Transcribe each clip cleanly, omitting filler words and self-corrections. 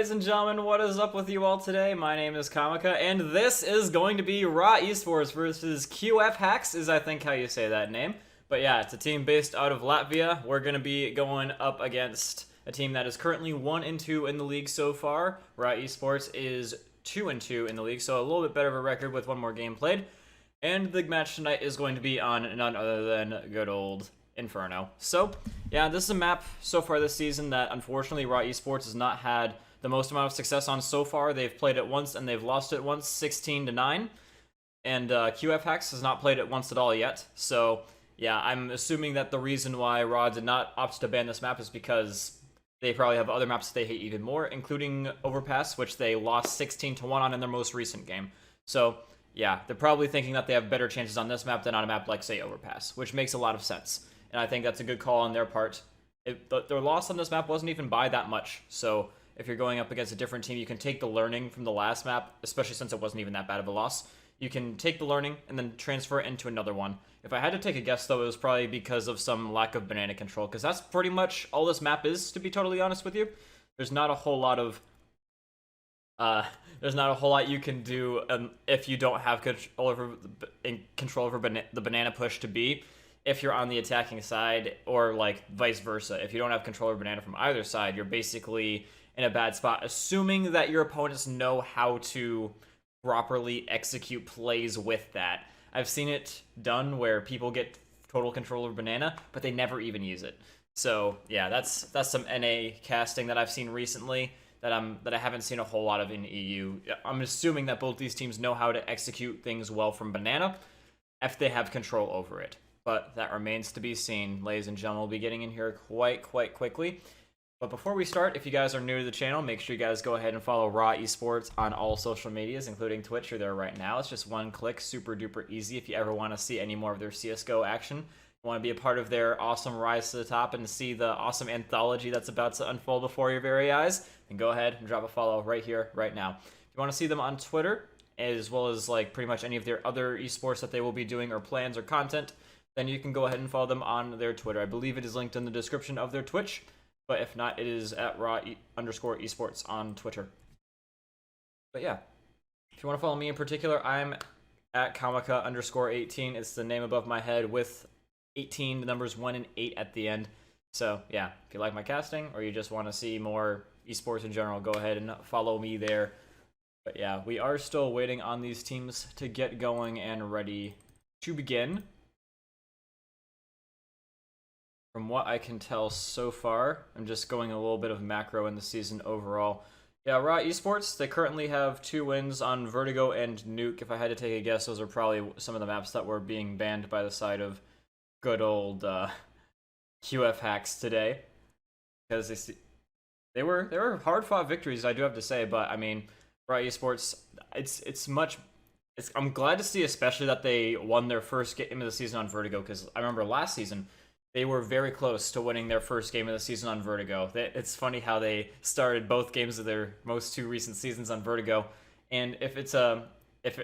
ladies and gentlemen, what is up with you all today? My name is Kamika, and this is going to be WRAHEsports versus QFHAX, is I think how you say that name. But yeah, it's a team based out of Latvia. We're going to be going up against a team that is currently 1-2 in the league so far. WRAHEsports is 2-2 in the league, so a little bit better of a record with one more game played. And the match tonight is going to be on none other than good old Inferno. So, yeah, this is a map so far this season that unfortunately WRAHEsports has not had the most amount of success on so far. They've played it once and they've lost it once, 16-9. And QFHAX has not played it once at all yet. So, yeah, I'm assuming that the reason why WRAH did not opt to ban this map is because they probably have other maps that they hate even more, including Overpass, which they lost 16-1 on in their most recent game. So, yeah, they're probably thinking that they have better chances on this map than on a map like, say, Overpass, which makes a lot of sense. And I think that's a good call on their part. Their loss on this map wasn't even by that much. So if you're going up against a different team, you can take the learning from the last map, especially since it wasn't even that bad of a loss. You can take the learning and then transfer it into another one. If I had to take a guess, though, it was probably because of some lack of banana control, because that's pretty much all this map is, to be totally honest with you. There's not a whole lot of... there's not a whole lot you can do if you don't have control over the banana push to be. If you're on the attacking side, or like vice versa. If you don't have control over banana from either side, you're basically in a bad spot, assuming that your opponents know how to properly execute plays with that. I've seen it done where people get total control over banana, but they never even use it. So yeah, that's some NA casting that I've seen recently that I haven't seen a whole lot of in EU. I'm assuming that both these teams know how to execute things well from banana if they have control over it. But that remains to be seen. Ladies and gentlemen, we'll be getting in here quite quickly. But before we start, if you guys are new to the channel, make sure you guys go ahead and follow WRAHEsports on all social medias, including Twitch. You're there right now. It's just one click, super duper easy. If you ever want to see any more of their CSGO action, you want to be a part of their awesome rise to the top and see the awesome anthology that's about to unfold before your very eyes, then go ahead and drop a follow right here, right now. If you want to see them on Twitter, as well as like pretty much any of their other esports that they will be doing or plans or content, then you can go ahead and follow them on their Twitter. I believe it is linked in the description of their Twitch, but if not, it is at WRAH_esports on Twitter. But yeah, if you want to follow me in particular, I'm at Kamika_18. It's the name above my head with 18, the numbers 1 and 8 at the end. So yeah, if you like my casting or you just want to see more esports in general, go ahead and follow me there. But yeah, we are still waiting on these teams to get going and ready to begin. From what I can tell so far, I'm just going a little bit of macro in the season overall. Yeah, WRAHEsports, they currently have 2 wins on Vertigo and Nuke. If I had to take a guess, those are probably some of the maps that were being banned by the side of good old QFHAX today. Because they were hard-fought victories, I do have to say, but I mean, WRAHEsports, I'm glad to see especially that they won their first game of the season on Vertigo, because I remember last season, they were very close to winning their first game of the season on Vertigo. It's funny how they started both games of their most 2 recent seasons on Vertigo. And if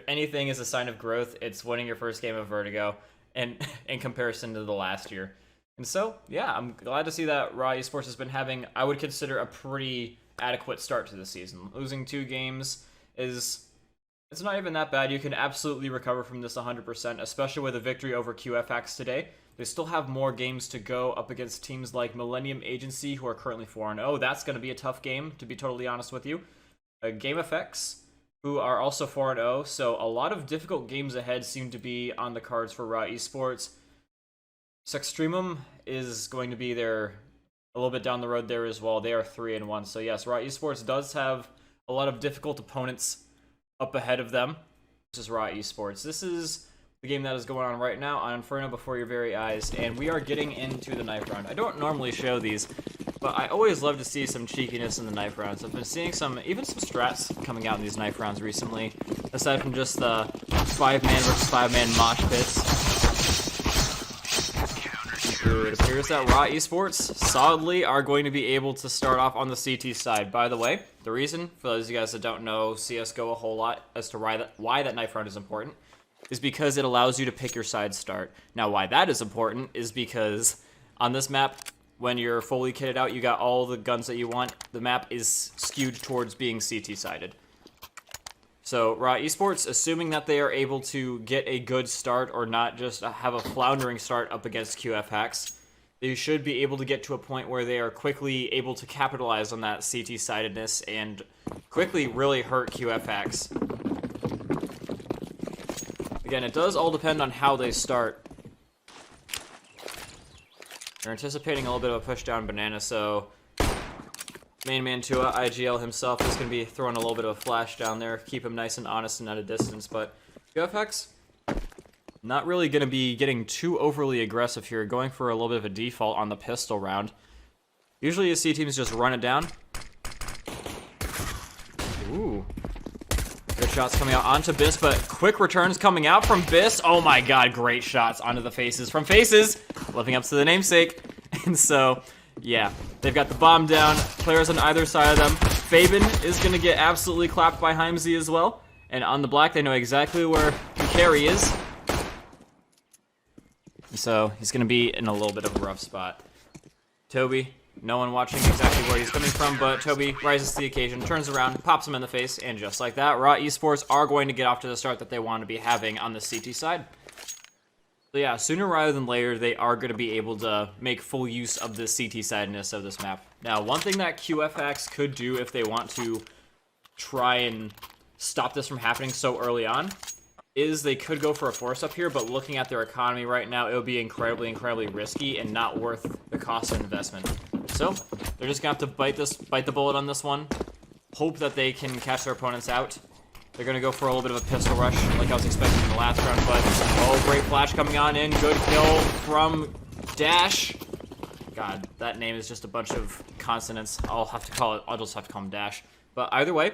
anything is a sign of growth, it's winning your first game of Vertigo and in comparison to the last year. And so, yeah, I'm glad to see that WRAHEsports has been having, I would consider, a pretty adequate start to the season. Losing 2 games it's not even that bad. You can absolutely recover from this 100%, especially with a victory over QFHAX today. They still have more games to go up against teams like Millennium Agency, who are currently 4-0. That's going to be a tough game, to be totally honest with you. GameFX, who are also 4-0, so a lot of difficult games ahead seem to be on the cards for WRAHEsports. Sextremum is going to be there a little bit down the road there as well. They are 3-1, so yes, WRAHEsports does have a lot of difficult opponents up ahead of them. This is WRAHEsports. This is the game that is going on right now on Inferno before your very eyes, and we are getting into the knife round. I don't normally show these, but I always love to see some cheekiness in the knife rounds. I've been seeing even some strats coming out in these knife rounds recently, aside from just the 5-man versus 5-man mosh pits. It appears that WRAHEsports solidly are going to be able to start off on the CT side. By the way, the reason, for those of you guys that don't know CSGO a whole lot as to why that knife round is important, is because it allows you to pick your side start. Now, why that is important is because on this map, when you're fully kitted out, you got all the guns that you want. The map is skewed towards being CT-sided. So WRAHEsports, assuming that they are able to get a good start or not just have a floundering start up against QFHAX, they should be able to get to a point where they are quickly able to capitalize on that CT-sidedness and quickly really hurt QFHAX. Again, it does all depend on how they start. They're anticipating a little bit of a push down banana, so main man Tua, IGL himself, is going to be throwing a little bit of a flash down there, keep him nice and honest and at a distance, but QFHAX, not really going to be getting too overly aggressive here, going for a little bit of a default on the pistol round. Usually you see teams just run it down. Ooh. Good shots coming out onto Biss, but quick returns coming out from Biss. Oh my god, great shots onto the faces from Faces, living up to the namesake. And so, yeah, they've got the bomb down, players on either side of them. Fabian is going to get absolutely clapped by Heimsey as well. And on the black, they know exactly where Carry is. So he's going to be in a little bit of a rough spot. Toby, no one watching exactly where he's coming from, but Toby rises to the occasion, turns around, pops him in the face, and just like that, WRAHEsports are going to get off to the start that they want to be having on the CT side. So yeah, sooner rather than later, they are going to be able to make full use of the CT-sidedness of this map. Now, one thing that QFHAX could do if they want to try and stop this from happening so early on is they could go for a force up here, but looking at their economy right now, it would be incredibly, incredibly risky and not worth the cost of investment. So, they're just going to have to bite the bullet on this one, hope that they can catch their opponents out. They're going to go for a little bit of a pistol rush, like I was expecting in the last round, but oh, great flash coming on in, good kill from Dash. God, that name is just a bunch of consonants. I'll just have to call him Dash. But either way,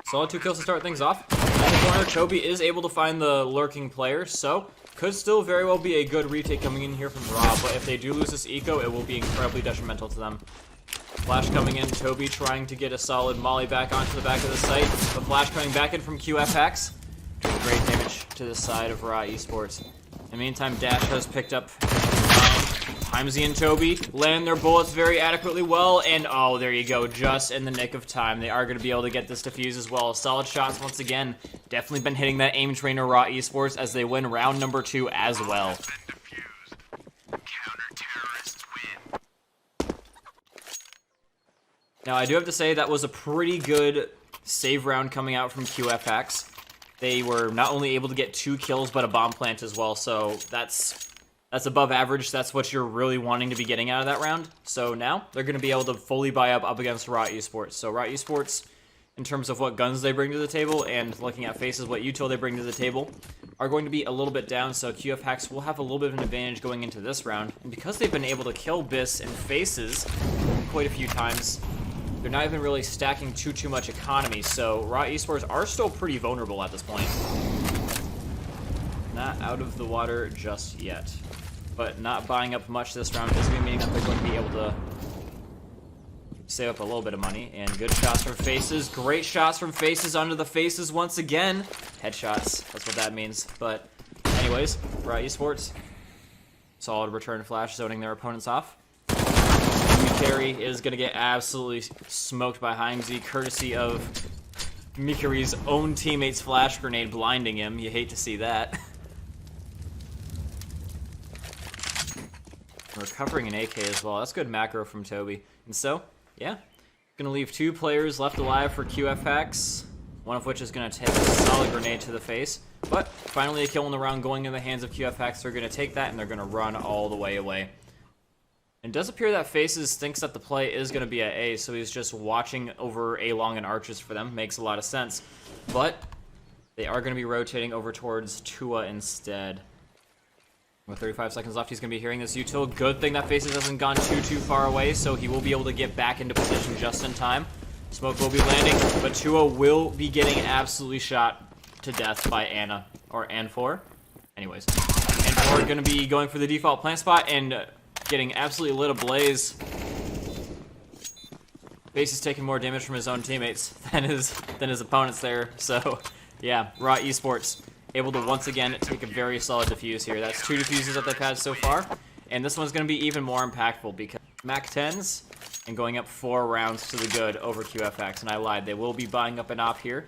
solid 2 kills to start things off. In the corner, Toby is able to find the lurking player, so could still very well be a good retake coming in here from WRAH, but if they do lose this eco, it will be incredibly detrimental to them. Flash coming in, Toby trying to get a solid molly back onto the back of the site. The flash coming back in from QFHAX, doing great damage to the side of WRAHEsports. In the meantime, Dash has picked up Heimsey and Toby land their bullets very adequately well, and oh, there you go, just in the nick of time. They are going to be able to get this defuse as well. Solid shots once again. Definitely been hitting that aim trainer WRAHEsports as they win round number 2 as well. Now, I do have to say that was a pretty good save round coming out from QFHAX. They were not only able to get 2 kills, but a bomb plant as well, so that's above average. That's what you're really wanting to be getting out of that round. So now, they're going to be able to fully buy up against WRAHEsports. So WRAHEsports, in terms of what guns they bring to the table, and looking at Faces, what util they bring to the table, are going to be a little bit down, so QFHAX will have a little bit of an advantage going into this round. And because they've been able to kill Biss and Faces quite a few times, they're not even really stacking too much economy, so WRAHEsports are still pretty vulnerable at this point. Not out of the water just yet. But not buying up much this round is going to mean that they're going to be able to save up a little bit of money. And good shots from Faces. Great shots from Faces onto the faces once again. Headshots, that's what that means. But anyways, WRAHEsports, solid return flash zoning their opponents off. Mikari is going to get absolutely smoked by Heimsey, courtesy of Mikari's own teammate's flash grenade blinding him. You hate to see that. Recovering an AK as well. That's good macro from Toby. And so, yeah, gonna leave 2 players left alive for QFHAX, one of which is gonna take a solid grenade to the face. But finally a kill in the round going in the hands of QFHAX. They're gonna take that and they're gonna run all the way away. It does appear that Faces thinks that the play is gonna be at A, so he's just watching over A long and arches for them. Makes a lot of sense. But they are gonna be rotating over towards Tua instead. With 35 seconds left, he's going to be hearing this util. Good thing that Faces hasn't gone too far away, so he will be able to get back into position just in time. Smoke will be landing, but Tua will be getting absolutely shot to death by Anna, or An4. Anyways, An4 going to be going for the default plant spot and getting absolutely lit ablaze. Faces taking more damage from his own teammates than his opponents there, so yeah, WRAHEsports able to once again take a very solid defuse here. That's 2 defuses that they've had so far, and this one's going to be even more impactful because MAC-10s and going up 4 rounds to the good over QFHAX. And I lied. They will be buying up an op here.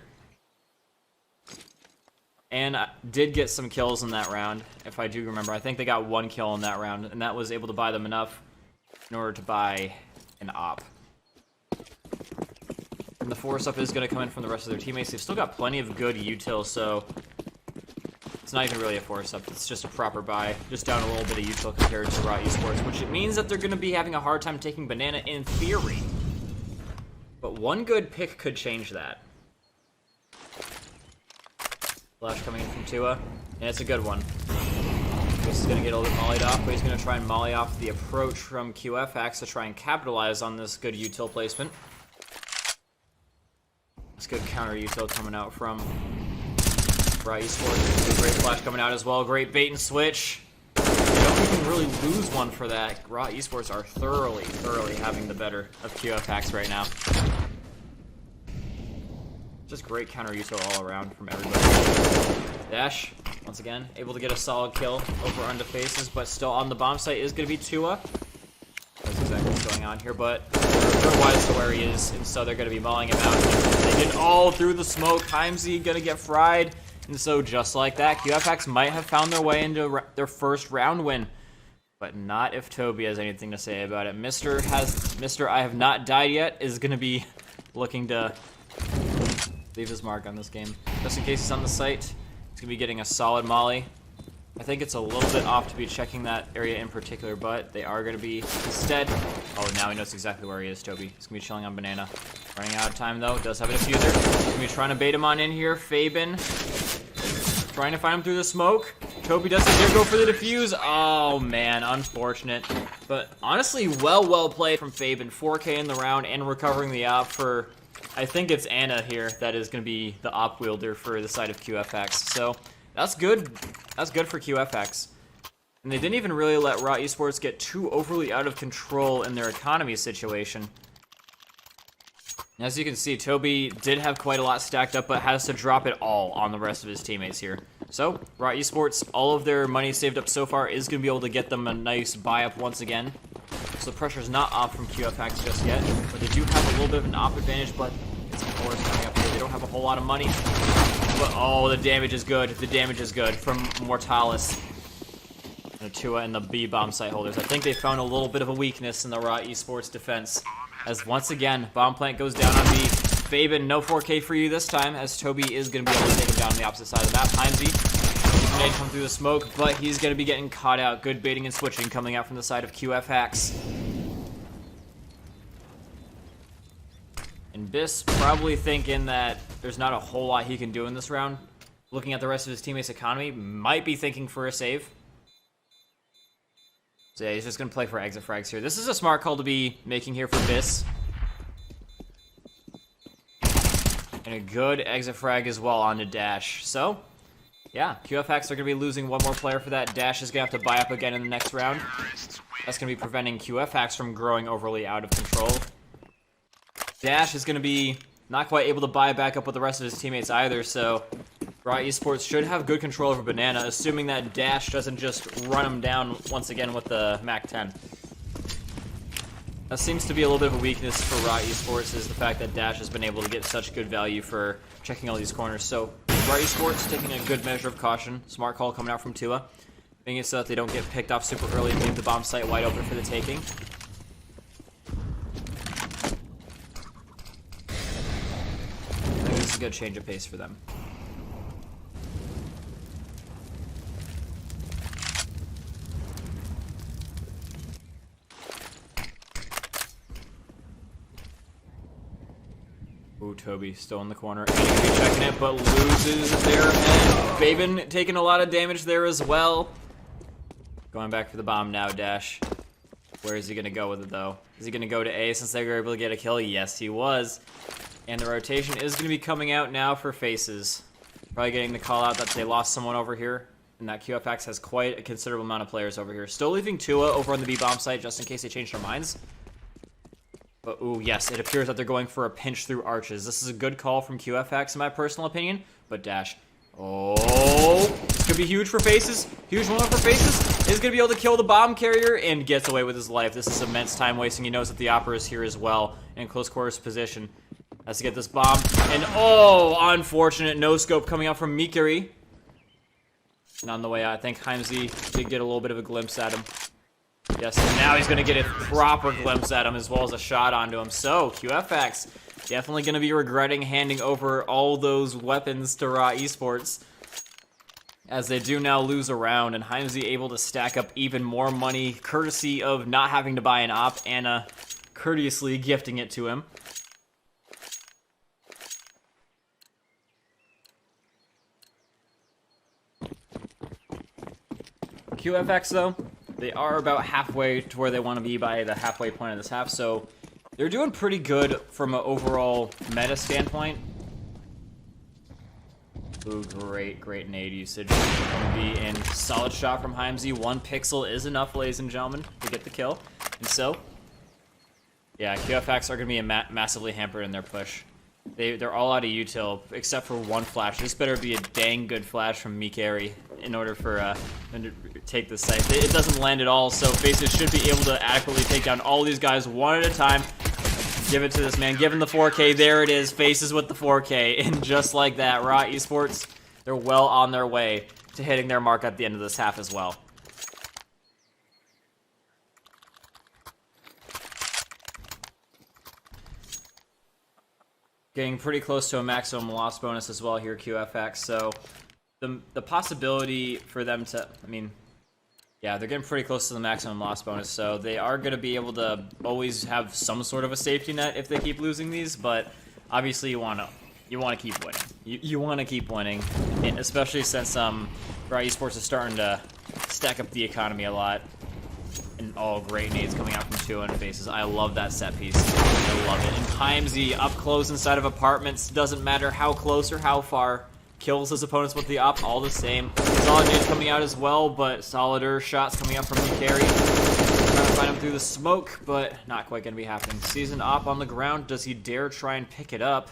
And I did get some kills in that round, if I do remember. I think they got 1 kill in that round, and that was able to buy them enough in order to buy an op. And the force up is going to come in from the rest of their teammates. They've still got plenty of good util, so it's not even really a force up. It's just a proper buy, just down a little bit of util compared to WRAHEsports, which it means that they're going to be having a hard time taking banana in theory. But one good pick could change that. Flash coming in from Tua, and it's a good one. This is going to get a little bit mollied off, but he's going to try and molly off the approach from QFHAX to try and capitalize on this good util placement. It's good counter util coming out from WRAHEsports. Great flash coming out as well. Great bait and switch. You don't even really lose one for that. WRAHEsports are thoroughly having the better of QFHAX right now. Just great counter util all around from everybody. Dash, once again, able to get a solid kill over onto faces, but still on the bomb site is going to be Tua. That's exactly what's going on here, but they're wise to where he is, and so they're going to be mauling him out. They get all through the smoke. Timesy going to get fried, and so just like that, QFHAX might have found their way into their first round win, but not if Toby has anything to say about it. Mr. I have not died yet is going to be looking to leave his mark on this game. Just in case he's on the site, he's going to be getting a solid molly. I think it's a little bit off to be checking that area in particular, but they are going to be instead. Oh, now he knows exactly where he is, Toby. He's going to be chilling on banana. Running out of time, though. Does have a diffuser. He's going to be trying to bait him on in here. Fabian trying to find him through the smoke. Toby doesn't dare go for the defuse. Oh, man. Unfortunate. But honestly, well played from Fabian. 4K in the round and recovering the op for, I think it's Anna here that is going to be the op wielder for the side of QFHAX. So that's good. That's good for QFHAX. And they didn't even really let WRAHEsports get too overly out of control in their economy situation. As you can see, Toby did have quite a lot stacked up, but has to drop it all on the rest of his teammates here. So, WRAHEsports, all of their money saved up so far is going to be able to get them a nice buy-up once again. So the pressure's not off from QFHAX just yet, but they do have a little bit of an op advantage, but it's of course coming up here. They don't have a whole lot of money. But, oh, the damage is good. The damage is good from Mortalis. And Tua and the B-bomb site holders. I think they found a little bit of a weakness in the WRAHEsports defense. As once again, bomb plant goes down on B. Fabian, no 4K for you this time, as Toby is going to be able to take him down on the opposite side of the map. Timesy, grenade come through the smoke, but he's going to be getting caught out. Good baiting and switching coming out from the side of QFHAX. And Biss probably thinking that there's not a whole lot he can do in this round. Looking at the rest of his teammates' economy, might be thinking for a save. So yeah, he's just going to play for exit frags here. This is a smart call to be making here for Biss. And a good exit frag as well on the Dash. So, yeah, QFHAX are going to be losing one more player for that. Dash is going to have to buy up again in the next round. That's going to be preventing QFHAX from growing overly out of control. Dash is going to be not quite able to buy back up with the rest of his teammates either, so WRAHEsports should have good control over Banana, assuming that Dash doesn't just run him down once again with the MAC-10. That seems to be a little bit of a weakness for WRAHEsports, is the fact that Dash has been able to get such good value for checking all these corners. So WRAHEsports taking a good measure of caution. Smart call coming out from Tua, making it so that they don't get picked off super early and leave the bomb site wide open for the taking. I think this is a good change of pace for them. Ooh, Toby still in the corner. And he's gonna be checking it, but loses there. And Fabian taking a lot of damage there as well. Going back for the bomb now, Dash. Where is he going to go with it, though? Is he going to go to A since they were able to get a kill? Yes, he was. And the rotation is going to be coming out now for Faces. Probably getting the call out that they lost someone over here. And that QFHAX has quite a considerable amount of players over here. Still leaving Tua over on the B-bomb site just in case they change their minds. But, ooh, yes, it appears that they're going for a pinch through arches. This is a good call from QFHAX, in my personal opinion. But Dash Oh, it's gonna be huge for Faces. Huge moment for Faces. Is gonna be able to kill the bomb carrier and gets away with his life. This is immense time wasting. He knows that the Opera is here as well in close quarters position. Has to get this bomb. And oh, unfortunate no scope coming out from Mikiri. And on the way out, I think Heimsey did get a little bit of a glimpse at him. Yes, and now he's gonna get a proper glimpse at him as well as a shot onto him. So QFHAX definitely gonna be regretting handing over all those weapons to WRAHEsports, as they do now lose a round, and Heimsey able to stack up even more money courtesy of not having to buy an op, Anna courteously gifting it to him. QFHAX though, they are about halfway to where they want to be by the halfway point of this half, so they're doing pretty good from an overall meta standpoint. Ooh, great nade usage. Gonna be in solid shot from Heimsey. 1 pixel is enough, ladies and gentlemen, to get the kill. And so, yeah, QFHAX are gonna be massively hampered in their push. They're all out of util, except for 1 flash. This better be a dang good flash from Mikiri in order for them to take the site. It doesn't land at all, so Faces should be able to adequately take down all these guys one at a time. Give it to this man. Give him the 4K. There it is. Faces with the 4K. And just like that, WRAHEsports, they're well on their way to hitting their mark at the end of this half as well. Getting pretty close to a maximum loss bonus as well here, QFHAX. So the possibility for them to, I mean, yeah, they're getting pretty close to the maximum loss bonus, so they are going to be able to always have some sort of a safety net if they keep losing these, but obviously you want to keep winning. You want to keep winning, and especially since WRAHEsports is starting to stack up the economy a lot. And all great nades coming out from 2 and Faces. I love that set piece. I love it. And Heimsey up close inside of apartments. Doesn't matter how close or how far. Kills his opponents with the op, all the same. Solid nades coming out as well, but solider shots coming out from Mikiri. Trying to find him through the smoke, but not quite going to be happening. Sees an op on the ground. Does he dare try and pick it up?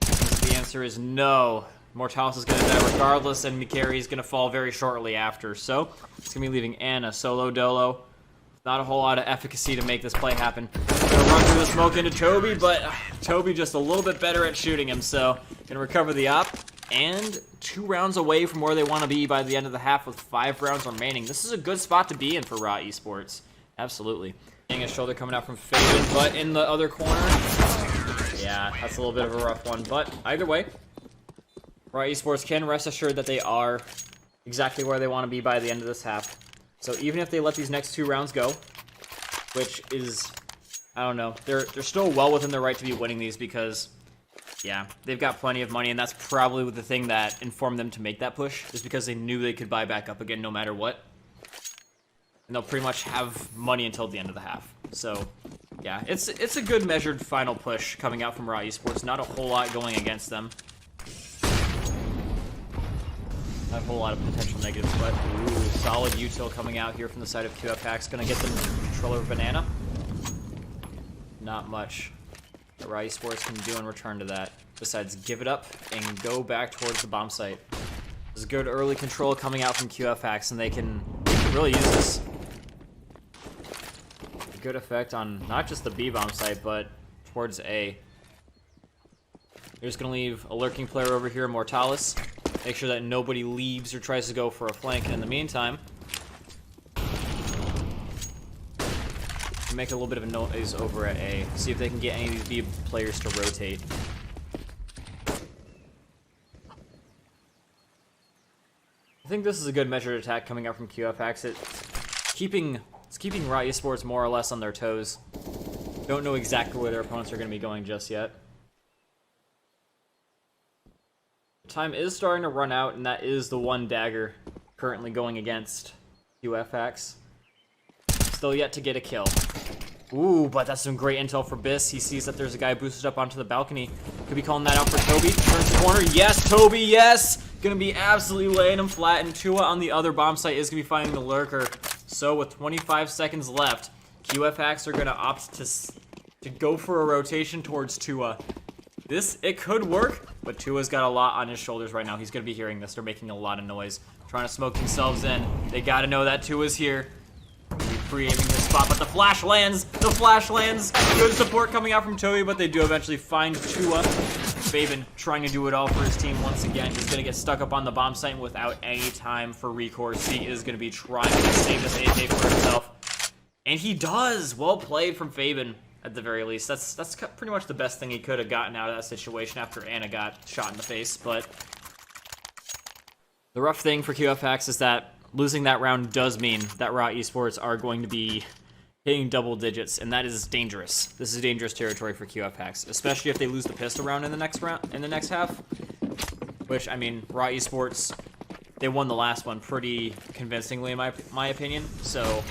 The answer is no. Mortalis is going to die regardless, and Mikiri is going to fall very shortly after. So, it's going to be leaving Anna solo dolo. Not a whole lot of efficacy to make this play happen. Going to run through the smoke into Toby, but Toby just a little bit better at shooting him. So, going to recover the op, and 2 rounds away from where they want to be by the end of the half with 5 rounds remaining. This is a good spot to be in for WRAHEsports. Absolutely. Getting a shoulder coming out from Faden, but in the other corner. Yeah, that's a little bit of a rough one, but either way, WRAHEsports can rest assured that they are exactly where they want to be by the end of this half. So even if they let these next 2 rounds go, which is, I don't know, they're still well within their right to be winning these because, yeah, they've got plenty of money, and that's probably the thing that informed them to make that push, is because they knew they could buy back up again no matter what. And they'll pretty much have money until the end of the half. So, yeah, it's a good measured final push coming out from WRAHEsports. Not a whole lot going against them. Not a whole lot of potential negatives, but ooh, solid util coming out here from the side of QFHAX. Gonna get the controller banana. Not much that WRAHEsports can do in return to that, besides give it up and go back towards the bomb site. There's good early control coming out from QFHAX, and they can really use this. A good effect on not just the B bomb site, but towards A. They're just gonna leave a lurking player over here, Mortalis. Make sure that nobody leaves or tries to go for a flank, and in the meantime, make a little bit of a noise over at A. See if they can get any of these B players to rotate. I think this is a good measured attack coming out from QFHAX. It's keeping WRAHEsports more or less on their toes. Don't know exactly where their opponents are going to be going just yet. Time is starting to run out, and that is the 1 dagger currently going against QFHAX. Still yet to get a kill. Ooh, but that's some great intel for Biss. He sees that there's a guy boosted up onto the balcony. Could be calling that out for Toby. Turns the corner. Yes, Toby, yes! Gonna be absolutely laying him flat, and Tua on the other bomb site is gonna be finding the lurker. So with 25 seconds left, QFHAX are gonna opt to go for a rotation towards Tua. It could work, but Tua's got a lot on his shoulders right now. He's going to be hearing this. They're making a lot of noise, trying to smoke themselves in. They got to know that Tua's here. Pre-aiming his spot, but the flash lands. The flash lands. Good support coming out from Toby, but they do eventually find Tua. Faven trying to do it all for his team once again. He's going to get stuck up on the bomb site without any time for recourse. He is going to be trying to save this AK for himself. And he does. Well played from Faven. At the very least, that's pretty much the best thing he could have gotten out of that situation after Anna got shot in the face. But the rough thing for QFHAX is that losing that round does mean that WRAHEsports are going to be hitting double digits, and that is dangerous. This is dangerous territory for QFHAX, especially if they lose the pistol round in the next half. Which, I mean, WRAHEsports, they won the last one pretty convincingly in my opinion. So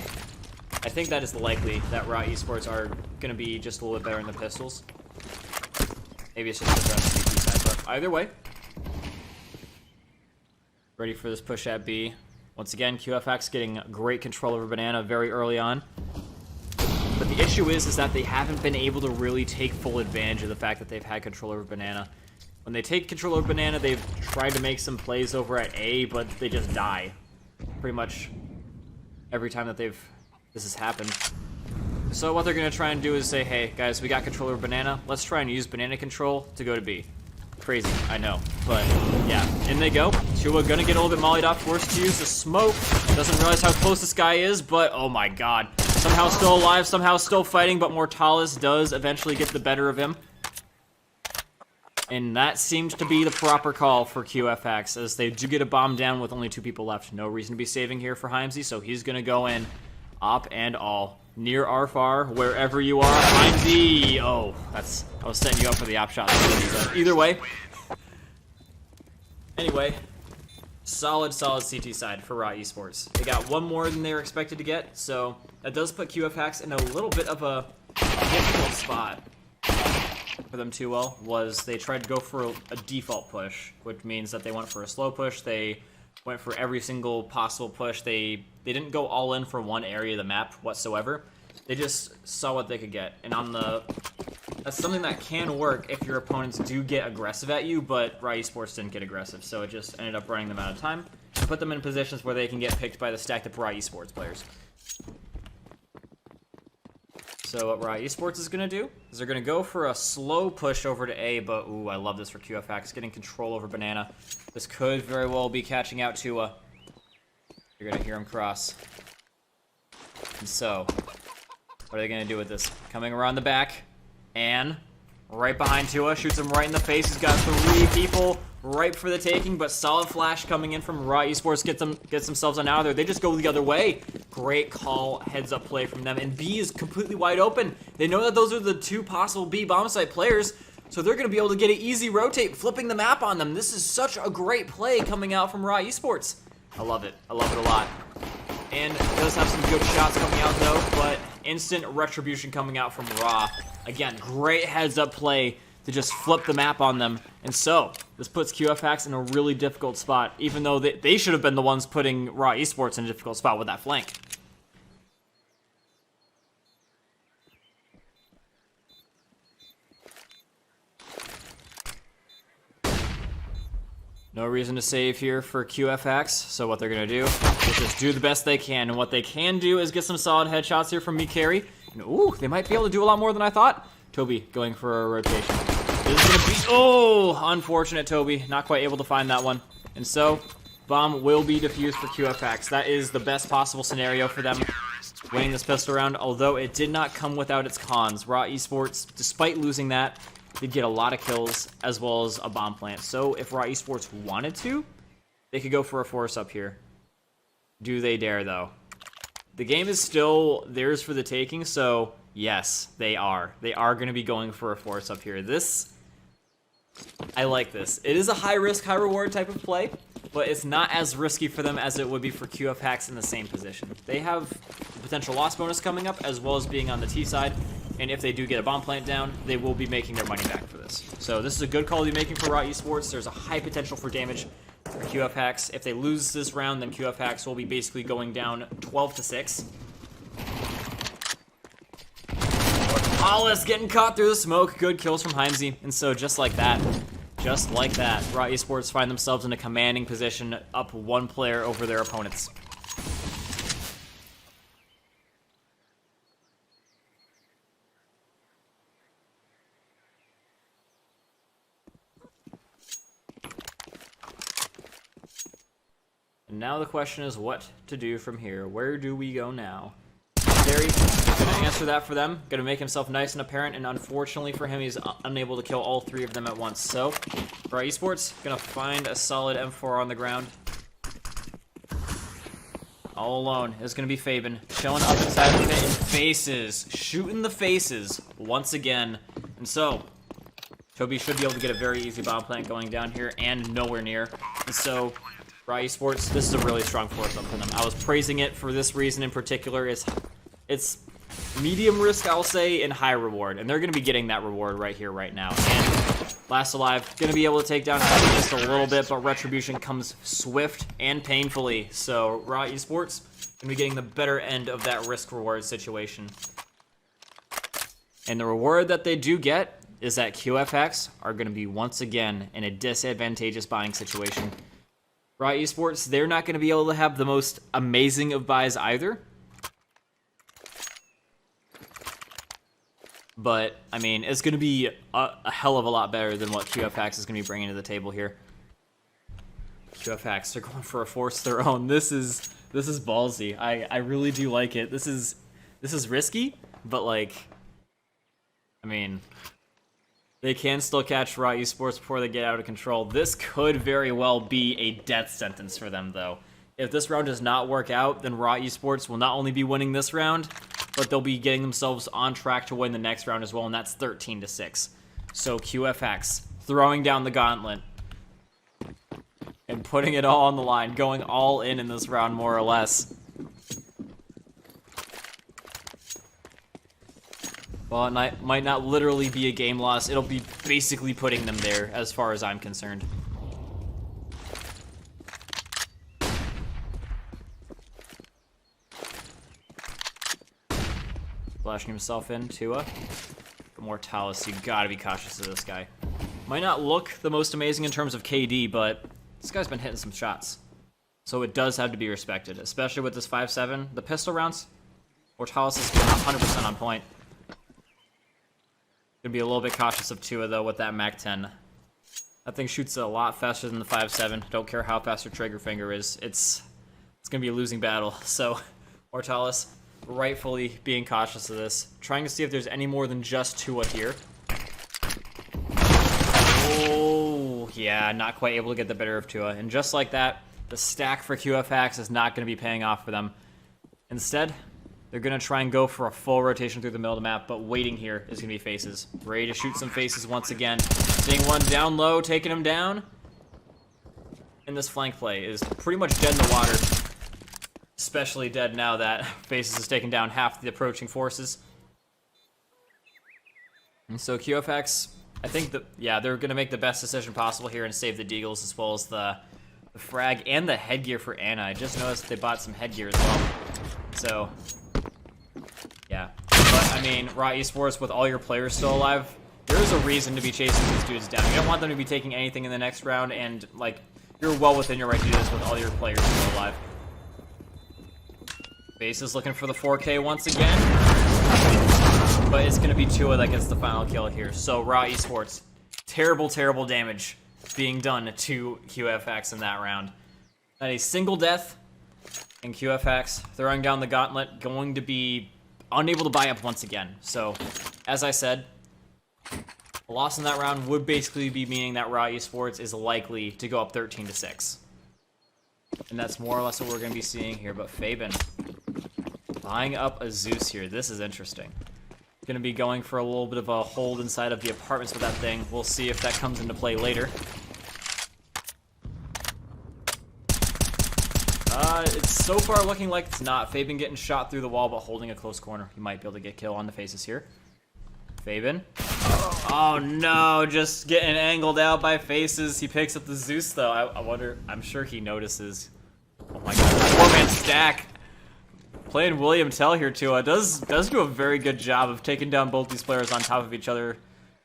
I think that is likely that WRAHEsports are going to be just a little bit better in the pistols. Maybe it's just the CT side, but either way. Ready for this push at B. Once again, QFHAX getting great control over Banana very early on. But the issue is that they haven't been able to really take full advantage of the fact that they've had control over Banana. When they take control over Banana, they've tried to make some plays over at A, but they just die. Pretty much every time that this has happened. So what they're going to try and do is say, hey, guys, we got control over Banana. Let's try and use Banana control to go to B. Crazy, I know. But, yeah, in they go. Tua going to get a little bit mollied up, forced to use the smoke. Doesn't realize how close this guy is, but, oh my god. Somehow still alive, somehow still fighting, but Mortalis does eventually get the better of him. And that seems to be the proper call for QFHAX, as they do get a bomb down with only 2 people left. No reason to be saving here for Heimsy, so he's going to go in. Op and all. Near or far, wherever you are, Heimsy! Oh, I was setting you up for the op shot. Either way. Anyway, solid CT side for WRAHEsports. They got one more than they were expected to get, so that does put QFHAX in a little bit of a difficult spot for them too. Well, was they tried to go for a default push, which means that they went for a slow push. They went for every single possible push. They didn't go all in for one area of the map whatsoever. They just saw what they could get. And that's something that can work if your opponents do get aggressive at you, but WRAHEsports didn't get aggressive, so it just ended up running them out of time and put them in positions where they can get picked by the stacked up WRAHEsports players. So what WRAHEsports is going to do is they're going to go for a slow push over to A, but ooh, I love this for QFHAX, getting control over Banana. This could very well be catching out Tua. You're going to hear him cross. And so, what are they going to do with this? Coming around the back, and right behind Tua, shoots him right in the face. He's got 3 people ripe for the taking, but solid flash coming in from WRAHEsports gets themselves on out of there. They just go the other way. Great call, heads up play from them, and B is completely wide open. They know that those are the 2 possible B bomb site players, so they're going to be able to get an easy rotate, flipping the map on them. This is such a great play coming out from WRAHEsports. I love it. I love it a lot. And it does have some good shots coming out though, but instant retribution coming out from WRAH. Again, great heads up play to just flip the map on them. And so, this puts QFHAX in a really difficult spot, even though they should have been the ones putting WRAHEsports in a difficult spot with that flank. No reason to save here for QFHAX, so what they're going to do is just do the best they can. And what they can do is get some solid headshots here from Mikari. And ooh, they might be able to do a lot more than I thought. Toby going for a rotation. This is going to be, oh, unfortunate Toby. Not quite able to find that one. And so, bomb will be defused for QFHAX. That is the best possible scenario for them winning this pistol round, although it did not come without its cons. WRAHEsports, despite losing that, did get a lot of kills as well as a bomb plant. So if WRAHEsports wanted to, they could go for a force up here. Do they dare though? The game is still theirs for the taking, so yes, they are. They are going to be going for a force up here. I like this. It is a high risk, high reward type of play, but it's not as risky for them as it would be for QFHAX in the same position. They have the potential loss bonus coming up as well as being on the T side. And if they do get a bomb plant down, they will be making their money back for this. So this is a good call to be making for WRAHEsports. There's a high potential for damage for QFHAX. If they lose this round, then QFHAX will be basically going down 12-6. Mortales getting caught through the smoke. Good kills from Heimsey. And so just like that, WRAH Esports find themselves in a commanding position, up one player over their opponents. And now the question is what to do from here. Where do we go now? Gary gonna answer that for them. Gonna make himself nice and apparent, and unfortunately for him, he's unable to kill all three of them at once. So, WRAH Esports gonna find a solid M4 on the ground. All alone is gonna be Fabian, showing up inside the pit in faces, shooting the faces once again. And so, Toby should be able to get a very easy bomb plant going down here, and nowhere near. And so, WRAH Esports, this is a really strong fourth up for them. I was praising it for this reason in particular. It's medium risk, I'll say, and high reward. And they're going to be getting that reward right here, right now. And Last Alive, going to be able to take down Heavy just a little bit, but Retribution comes swift and painfully. So WRAH Esports going to be getting the better end of that risk-reward situation. And the reward that they do get is that QFHAX are going to be once again in a disadvantageous buying situation. WRAH Esports, they're not going to be able to have the most amazing of buys either. But, I mean, it's going to be a hell of a lot better than what QFHAX is going to be bringing to the table here. QFHAX, they're going for a force their own. This is ballsy. I really do like it. This is risky, but, like, I mean, they can still catch WRAH Esports before they get out of control. This could very well be a death sentence for them, though. If this round does not work out, then WRAH Esports will not only be winning this round, but they'll be getting themselves on track to win the next round as well, and that's 13-6. So QFHAX throwing down the gauntlet and putting it all on the line, going all in this round more or less. Well, it might not literally be a game loss. It'll be basically putting them there as far as I'm concerned. Flashing himself in, Tua. Mortalis, you gotta be cautious of this guy. Might not look the most amazing in terms of KD, but this guy's been hitting some shots. So it does have to be respected, especially with this 5.7. The pistol rounds, Mortalis is 100% on point. Gonna be a little bit cautious of Tua, though, with that MAC-10. That thing shoots a lot faster than the 5.7. Don't care how fast your trigger finger is. It's gonna be a losing battle. So, Mortalis rightfully being cautious of this. Trying to see if there's any more than just Tua here. Oh, yeah, not quite able to get the better of Tua. And just like that, the stack for QFHAX is not going to be paying off for them. Instead, they're going to try and go for a full rotation through the middle of the map, but waiting here is going to be faces. Ready to shoot some faces once again. Seeing one down low, taking him down. And this flank play is pretty much dead in the water. Especially dead now that Faces has taken down half the approaching forces. And so QFHAX, I think that, yeah, they're going to make the best decision possible here and save the Deagles as well as the frag and the headgear for Anna. I just noticed they bought some headgear as well. So, yeah. But, I mean, WRAH Esports, with all your players still alive, there is a reason to be chasing these dudes down. You don't want them to be taking anything in the next round, and, like, you're well within your right to do this with all your players still alive. Base is looking for the 4K once again. But it's going to be Tua that gets the final kill here. So, WRAH Esports, terrible, terrible damage being done to QFHAX in that round. Not a single death, and QFHAX throwing down the gauntlet, going to be unable to buy up once again. So, as I said, a loss in that round would basically be meaning that WRAH Esports is likely to go up 13-6. And that's more or less what we're going to be seeing here. But Fabian buying up a Zeus here. This is interesting. Going to be going for a little bit of a hold inside of the apartments with that thing. We'll see if that comes into play later. It's so far looking like it's not. Fabian getting shot through the wall, but holding a close corner. He might be able to get kill on the faces here. Fabian. Oh no, just getting angled out by faces. He picks up the Zeus though. I wonder, I'm sure he notices. Oh my god, 4-man stack. playing William Tell here too. Does do a very good job of taking down both these players on top of each other.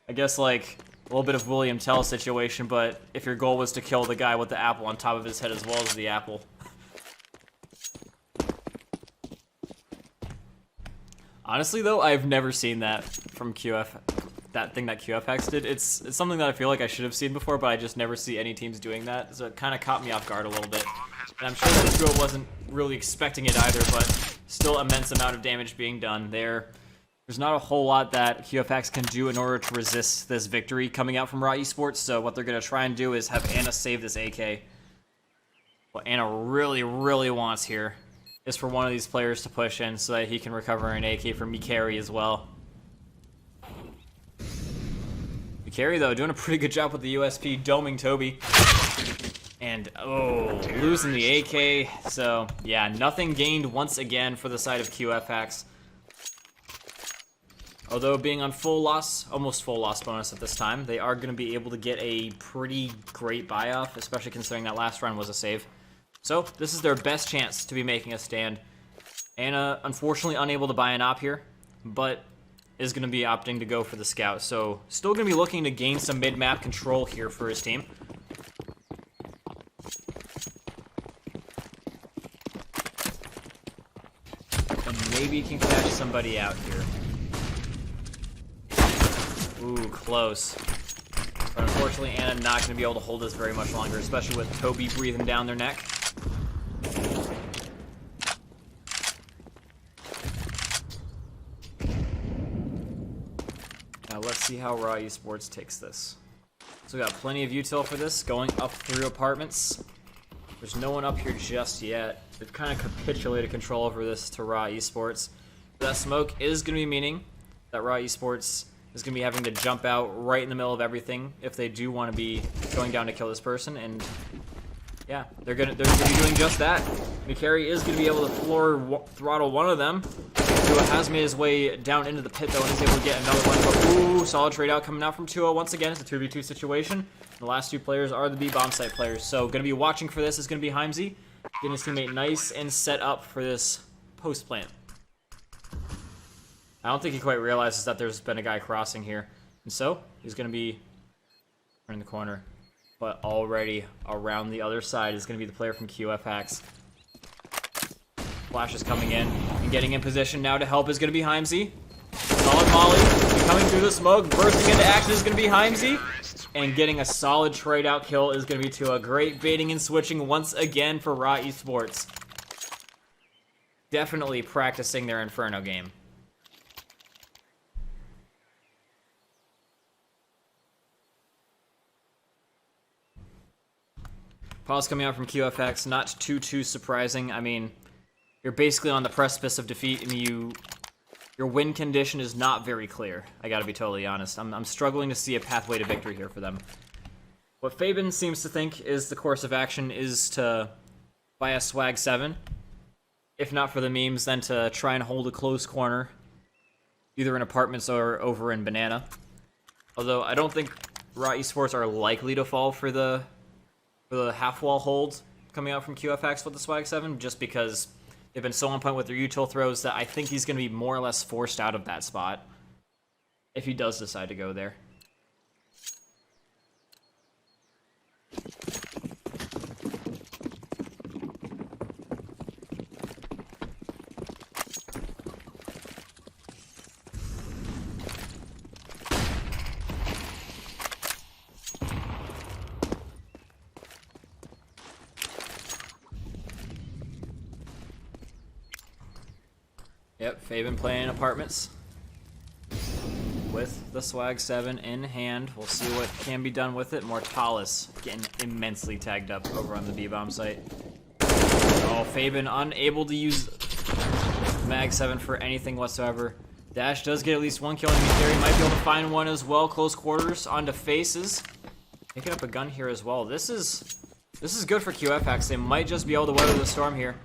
I guess like a little bit of William Tell situation, but if your goal was to kill the guy with the apple on top of his head as well as the apple. Honestly though, I've never seen that from that thing that QFHAX did. It's something that I feel like I should have seen before, but I just never see any teams doing that. So it kind of caught me off guard a little bit. And I'm sure that Duo wasn't really expecting it either, but still immense amount of damage being done there. There's not a whole lot that QFHAX can do in order to resist this victory coming out from WRAHEsports, so what they're going to try and do is have Anna save this AK. What Anna really, really wants here is for one of these players to push in so that he can recover an AK from Mikari as well. Mikari, though, doing a pretty good job with the USP, doming Toby. And, oh, losing the AK. So, yeah, nothing gained once again for the side of QFHAX. Although being on full loss, almost full loss bonus at this time, they are going to be able to get a pretty great buy-off, especially considering that last round was a save. So, this is their best chance to be making a stand. Anna, unfortunately, unable to buy an op here, but is going to be opting to go for the scout. So, still going to be looking to gain some mid-map control here for his team. And maybe he can catch somebody out here. Ooh, close. But unfortunately, Anna not going to be able to hold this very much longer, especially with Toby breathing down their neck. Now let's see how WRAHEsports takes this. So we got plenty of util for this, going up through apartments. There's no one up here just yet. They've kind of capitulated control over this to WRAHEsports. That smoke is going to be meaning that WRAHEsports is going to be having to jump out right in the middle of everything if they do want to be going down to kill this person, and yeah, they're gonna be doing just that. Mikari is going to be able to throttle one of them, who has made his way down into the pit though and is able to get another one. But ooh, solid trade out coming out from 2-0 once again. It's a 2v2 situation. The last two players are the B-bomb site players, so going to be watching for this is going to be Heimsey, getting his teammate nice and set up for this post plant. I don't think he quite realizes that there's been a guy crossing here. And so, he's going to be turning the corner. But already around the other side is going to be the player from QFHAX. Flash is coming in and getting in position now to help is going to be Heimsey. Solid molly. Coming through the smoke, bursting into action is going to be Heimsey. And getting a solid trade out kill is going to be to a great baiting and switching once again for WRAHEsports. Definitely practicing their Inferno game. Pause coming out from QFX, not too surprising. I mean, you're basically on the precipice of defeat, and your win condition is not very clear. I gotta be totally honest. I'm struggling to see a pathway to victory here for them. What Fabian seems to think is the course of action is to buy a Swag 7. If not for the memes, then to try and hold a close corner, either in apartments or over in Banana. Although I don't think WRAHEsports are likely to fall for the half-wall hold coming out from QFX with the Swag 7, just because they've been so on point with their util throws that I think he's going to be more or less forced out of that spot if he does decide to go there. Yep, Fabian playing apartments with the Swag 7 in hand. We'll see what can be done with it. Mortalis getting immensely tagged up over on the B-bomb site. Oh, Fabian unable to use Mag 7 for anything whatsoever. Dash does get at least one kill, and Mikari might be able to find one as well. Close quarters onto faces. Picking up a gun here as well. This is good for QFX. They might just be able to weather the storm here.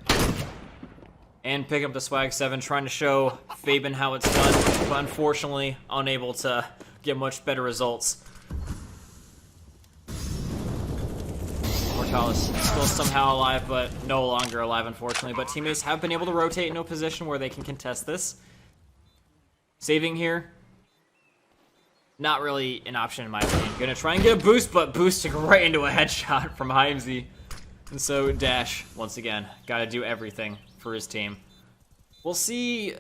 And pick up the Swag 7, trying to show Fabian how it's done, but unfortunately unable to get much better results. Mortalis still somehow alive, but no longer alive, unfortunately. But teammates have been able to rotate into a position where they can contest this. Saving here, not really an option in my opinion. Gonna try and get a boost, but boosting right into a headshot from Heimsey. And so Dash, once again, gotta do everything for his team. We'll see.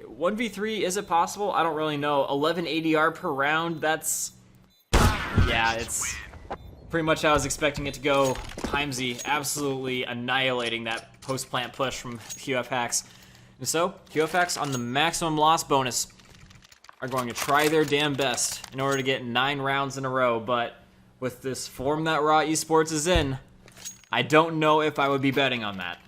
1v3, is it possible? I don't really know. 11 ADR per round, that's... yeah, it's pretty much how I was expecting it to go. Heimsey absolutely annihilating that post-plant push from QFHAX. And so, QFHAX on the maximum loss bonus are going to try their damn best in order to get 9 rounds in a row, but with this form that WRAHEsports is in, I don't know if I would be betting on that.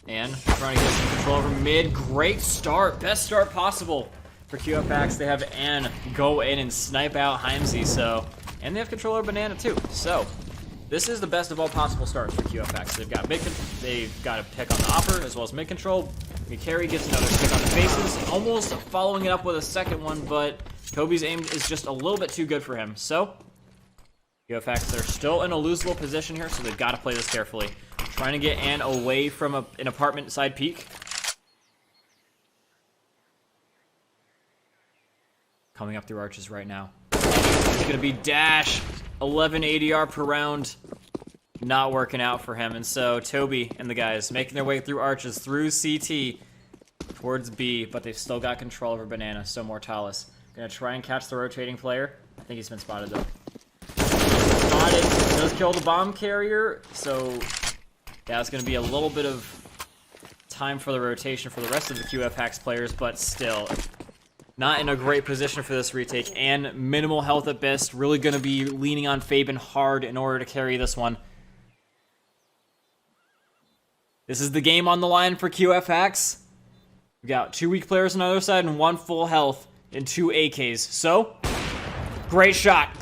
And trying to get some control over mid. Great start. Best start possible for QFHAX. They have Ann go in and snipe out Heimsey, so... and they have control over Banana too. So, this is the best of all possible starts for QFHAX. They've got a pick on the Opper as well as mid control. Mikari gets another pick on the faces, almost following it up with a second one, but Toby's aim is just a little bit too good for him. So, QFHAX, they're still in a losable position here, so they've got to play this carefully. Trying to get Ann away from an apartment side peek. Coming up through arches right now. It's going to be Dash. 11 ADR per round. Not working out for him. And so Toby and the guys making their way through arches, through CT, towards B, but they've still got control over Banana. So Mortalis going to try and catch the rotating player. I think he's been spotted though. Spotted. Does kill the bomb carrier. So yeah, it's going to be a little bit of time for the rotation for the rest of the QFHAX players, but still not in a great position for this retake, and minimal health at best. Really going to be leaning on Fabian hard in order to carry this one. This is the game on the line for QFHAX. We've got 2 weak players on the other side and 1 full health and 2 AKs. So, great shot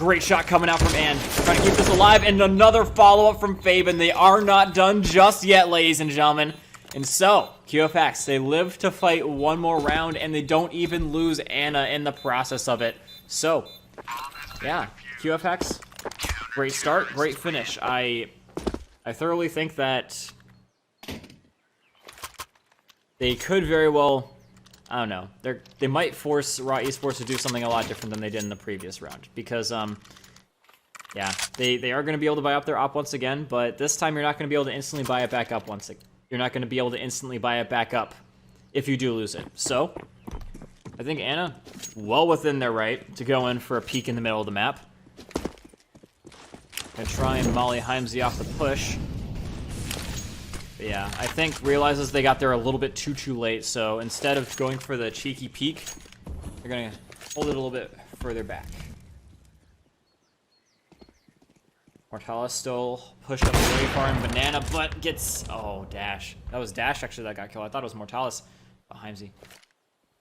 coming out from Ann. Trying to keep this alive, and another follow-up from Fabian. They are not done just yet, ladies and gentlemen. And so, QFHAX, they live to fight 1 more round, and they don't even lose Anna in the process of it. So, yeah, QFHAX, great start, great finish. I thoroughly think that they could very well, I don't know, they might force WRAHEsports to do something a lot different than they did in the previous round. Because, yeah, they are going to be able to buy up their op once again, but this time you're not going to be able to instantly buy it back up once again. You're not going to be able to instantly buy it back up if you do lose it. So, I think Anna, well within their right to go in for a peek in the middle of the map. And try and molly Heimsey off the push. But yeah, I think realizes they got there a little bit too late, so instead of going for the cheeky peek, they're going to hold it a little bit further back. Mortalis still pushed up very far in Banana, but gets... oh, Dash. That was Dash, actually, that got killed. I thought it was Mortalis. Oh, Heimsey.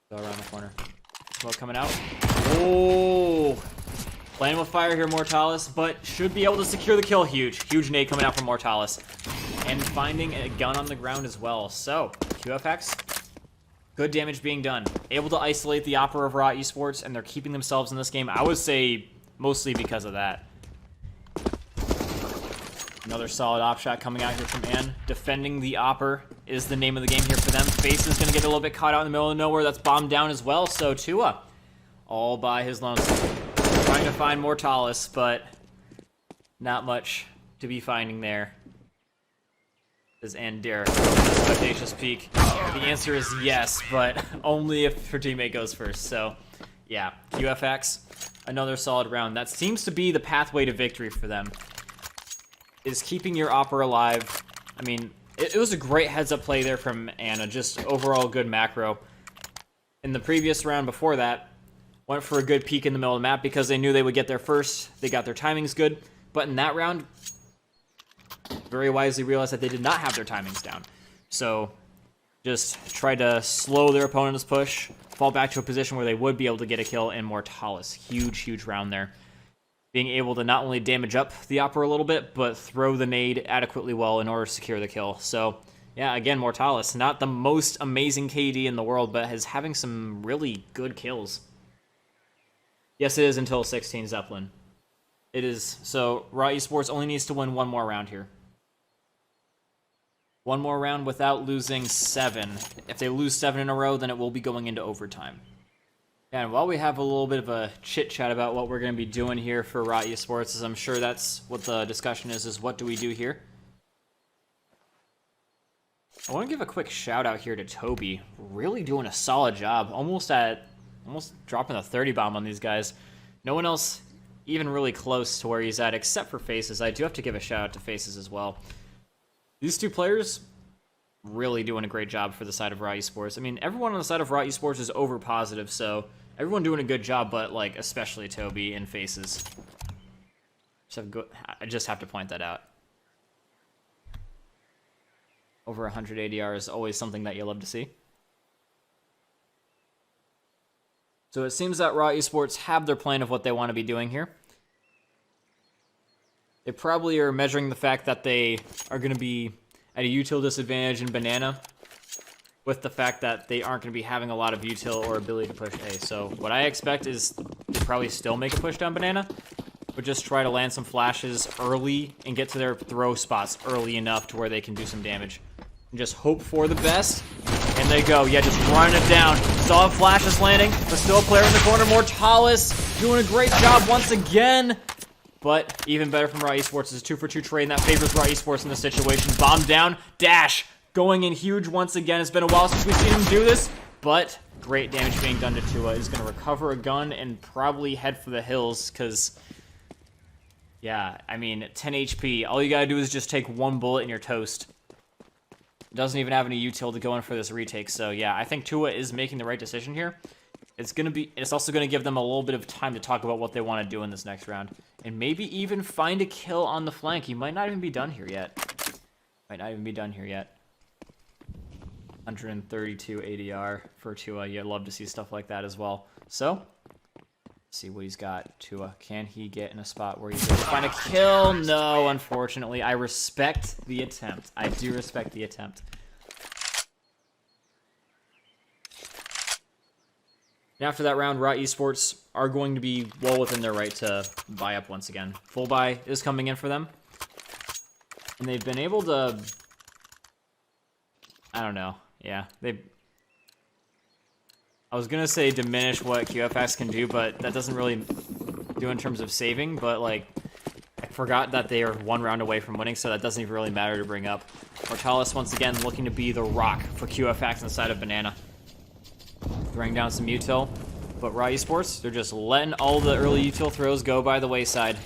Go around the corner. Smoke coming out. Oh! Playing with fire here, Mortalis, but should be able to secure the kill. Huge nade coming out from Mortalis. And finding a gun on the ground as well. So, QFHAX, good damage being done. Able to isolate the Opera of WRAHEsports, and they're keeping themselves in this game. I would say mostly because of that. Another solid op shot coming out here from Ann. Defending the Opper is the name of the game here for them. Face is going to get a little bit caught out in the middle of nowhere. That's bombed down as well. So Tua, all by his lonesome. Trying to find Mortalis, but not much to be finding there. Is Ann dare audacious peek? The answer is yes, but only if her teammate goes first. So, yeah, QFHAX, another solid round. That seems to be the pathway to victory for them. Is keeping your Opera alive. I mean, it was a great heads-up play there from Anna. Just overall good macro. In the previous round before that, went for a good peek in the middle of the map because they knew they would get there first. They got their timings good. But in that round, very wisely realized that they did not have their timings down. So, just tried to slow their opponent's push, fall back to a position where they would be able to get a kill, and Mortalis. Huge round there. Being able to not only damage up the Opera a little bit, but throw the nade adequately well in order to secure the kill. So, Yeah, again, Mortalis, not the most amazing KD in the world, but is having some really good kills. Yes, it is until 16 Zeppelin. It is. So, WRAHEsports only needs to win one more round here. One more round without losing 7. If they lose 7 in a row, then it will be going into overtime. And while we have a little bit of a chit-chat about what we're going to be doing here for WRAHEsports, as I'm sure that's what the discussion is what do we do here? I want to give a quick shout-out here to Toby. Really doing a solid job. Almost dropping a 30 bomb on these guys. No one else even really close to where he's at, except for Faces. I do have to give a shout-out to Faces as well. These two players really doing a great job for the side of WRAHEsports. I mean, everyone on the side of WRAHEsports is over positive, so everyone doing a good job, but like especially Toby and Faces. I just have to point that out. Over 100 ADR is always something that you love to see. So it seems that WRAHEsports have their plan of what they want to be doing here. They probably are measuring the fact that they are going to be at a util disadvantage in Banana with the fact that they aren't going to be having a lot of util or ability to push A. So what I expect is they probably still make a push down Banana, but just try to land some flashes early and get to their throw spots early enough to where they can do some damage. And just hope for the best. And they go. Yeah, just running it down. Saw flashes landing, but still a player in the corner. Mortalis doing a great job once again. But even better from WRAHEsports is a 2-for-2 trade, and that favors WRAHEsports in this situation. Bomb down, dash, going in huge once again. It's been a while since we've seen him do this, but great damage being done to Tua. Is going to recover a gun and probably head for the hills, because, yeah, I mean, 10 HP. All you got to do is just take one bullet and you're toast. Doesn't even have any util to go in for this retake, so yeah, I think Tua is making the right decision here. It's also going to give them a little bit of time to talk about what they want to do in this next round. And maybe even find a kill on the flank. He might not even be done here yet. 132 ADR for Tua. You'd love to see stuff like that as well. So, let's see what he's got. Tua, can he get in a spot where he's able to find a kill? No, unfortunately. I respect the attempt. I do respect the attempt. And after that round, WRAHEsports are going to be well within their right to buy up once again. Full buy is coming in for them. And they've been able to... I don't know. Yeah, I was going to say diminish what QFHAX can do, but that doesn't really do in terms of saving. But, like, I forgot that they are one round away from winning, so that doesn't even really matter to bring up. Mortalis, once again, looking to be the rock for QFHAX on the side of Banana. Throwing down some util, but WRAHEsports, they're just letting all the early util throws go by the wayside.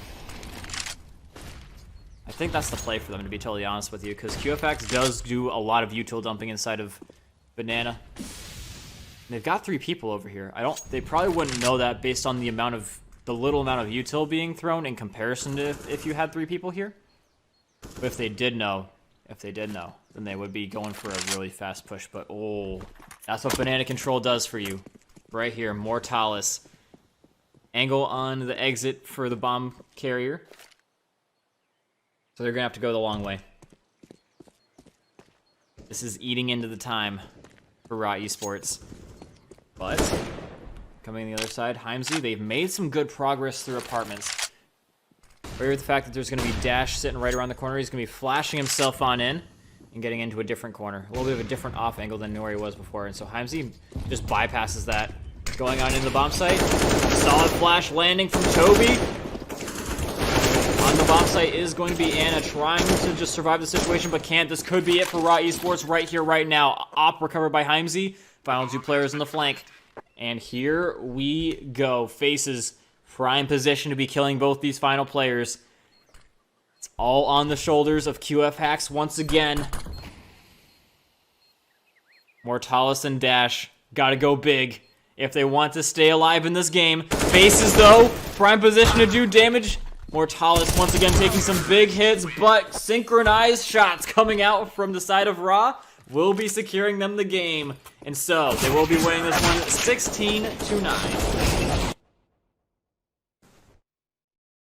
I think that's the play for them, to be totally honest with you, because QFHAX does do a lot of util dumping inside of Banana. And they've got 3 people over here. They probably wouldn't know that based on the little amount of util being thrown in comparison to if you had 3 people here. But if they did know, then they would be going for a really fast push. But, oh, that's what Banana Control does for you. Right here, Mortalis. Angle on the exit for the bomb carrier. So they're going to have to go the long way. This is eating into the time for WRAHEsports. But, coming on the other side, Heimsey, they've made some good progress through apartments. Aware of the fact that there's going to be Dash sitting right around the corner. He's going to be flashing himself on in and getting into a different corner. A little bit of a different off angle than where he was before. And so Heimsey just bypasses that. Going on into the bomb site. Solid flash landing from Toby. On the bomb site is going to be Anna trying to just survive the situation, but can't. This could be it for WRAHEsports right here, right now. Op recovered by Heimsey. Final 2 players in the flank. And here we go. Faces prime position to be killing both these final players. It's all on the shoulders of QFHAX once again. Mortalis and Dash gotta go big if they want to stay alive in this game. Faces, though, prime position to do damage. Mortalis once again taking some big hits, but synchronized shots coming out from the side of WRAH will be securing them the game. And so, they will be winning this one 16-9.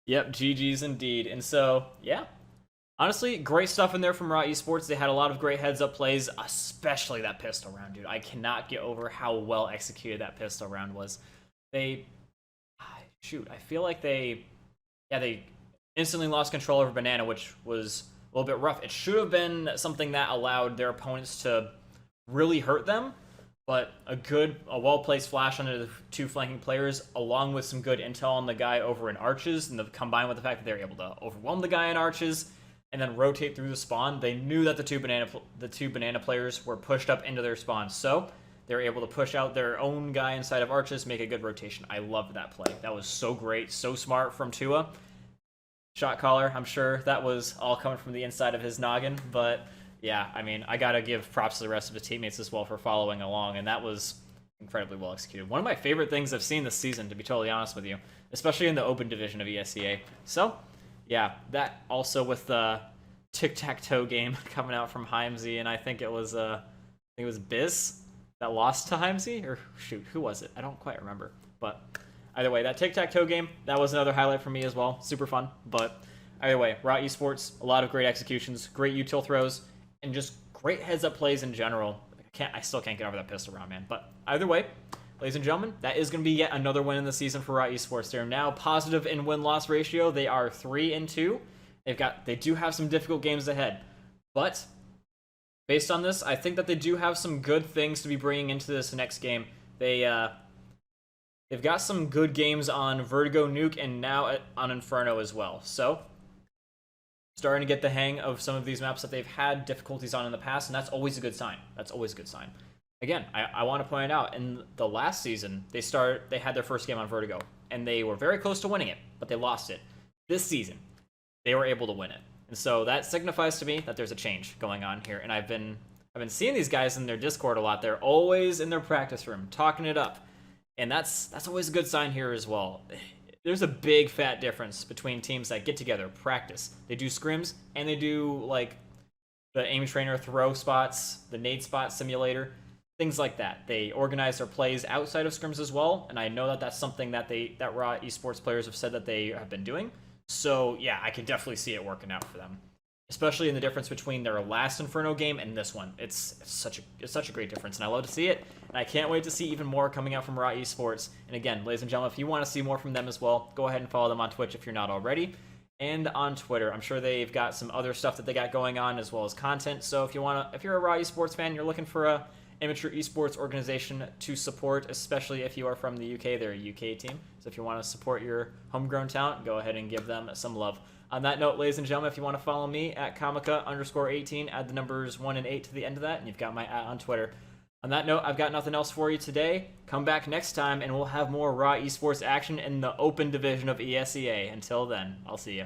Yep, GG's indeed. And so, yeah, Honestly, great stuff in there from WRAH Esports. They had a lot of great heads-up plays, especially that pistol round, dude. I cannot get over how well executed that pistol round was. They, shoot, I feel like they instantly lost control over Banana, which was a little bit rough. It should have been something that allowed their opponents to really hurt them, but a well-placed flash under the two flanking players, along with some good intel on the guy over in Arches, and combined with the fact that they were able to overwhelm the guy in Arches and then rotate through the spawn, they knew that the two banana players were pushed up into their spawn, so they were able to push out their own guy inside of Arches, make a good rotation. I loved that play. That was so great, so smart from Tua. Shot caller, I'm sure that was all coming from the inside of his noggin, but yeah, I mean, I gotta give props to the rest of his teammates as well for following along, and that was incredibly well executed. One of my favorite things I've seen this season, to be totally honest with you, especially in the open division of ESEA. So, yeah, that also with the tic-tac-toe game coming out from Heimsey, and I think it was Biz that lost to Heimsey, or shoot, who was it? I don't quite remember, but either way, that tic-tac-toe game, that was another highlight for me as well. Super fun, but either way, WRAH Esports, a lot of great executions, great util throws, and just great heads-up plays in general. I still can't get over that pistol round, man. But either way, ladies and gentlemen, that is going to be yet another win in the season for WRAH Esports. They're now positive in win-loss ratio. They are 3-2. They do have some difficult games ahead, but based on this, I think that they do have some good things to be bringing into this next game. They've got some good games on Vertigo Nuke and now on Inferno as well. So, starting to get the hang of some of these maps that they've had difficulties on in the past, and that's always a good sign. That's always a good sign. Again, I want to point out, in the last season, they had their first game on Vertigo, and they were very close to winning it, but they lost it. This season, they were able to win it. And so that signifies to me that there's a change going on here. And I've been seeing these guys in their Discord a lot. They're always in their practice room, talking it up. And that's always a good sign here as well. There's a big fat difference between teams that get together, practice. They do scrims, and they do like the aim trainer throw spots, the nade spot simulator, things like that. They organize their plays outside of scrims as well, and I know that that's something that WRAH Esports players have said that they have been doing. So yeah, I can definitely see it working out for them, especially in the difference between their last Inferno game and this one. It's such a great difference, and I love to see it. And I can't wait to see even more coming out from WRAH Esports. And again, ladies and gentlemen, if you want to see more from them as well, go ahead and follow them on Twitch if you're not already, and on Twitter. I'm sure they've got some other stuff that they got going on as well as content. So if you're a WRAH Esports fan, you're looking for a amateur esports organization to support, especially if you are from the UK. They're a UK team, so if you want to support your homegrown talent, go ahead and give them some love. On that note, ladies and gentlemen, if you want to follow me at Comica_18, add the numbers 1 and 8 to the end of that, and you've got my @ on Twitter. On that note, I've got nothing else for you today. Come back next time, and we'll have more WRAH Esports action in the open division of ESEA. Until then, I'll see you.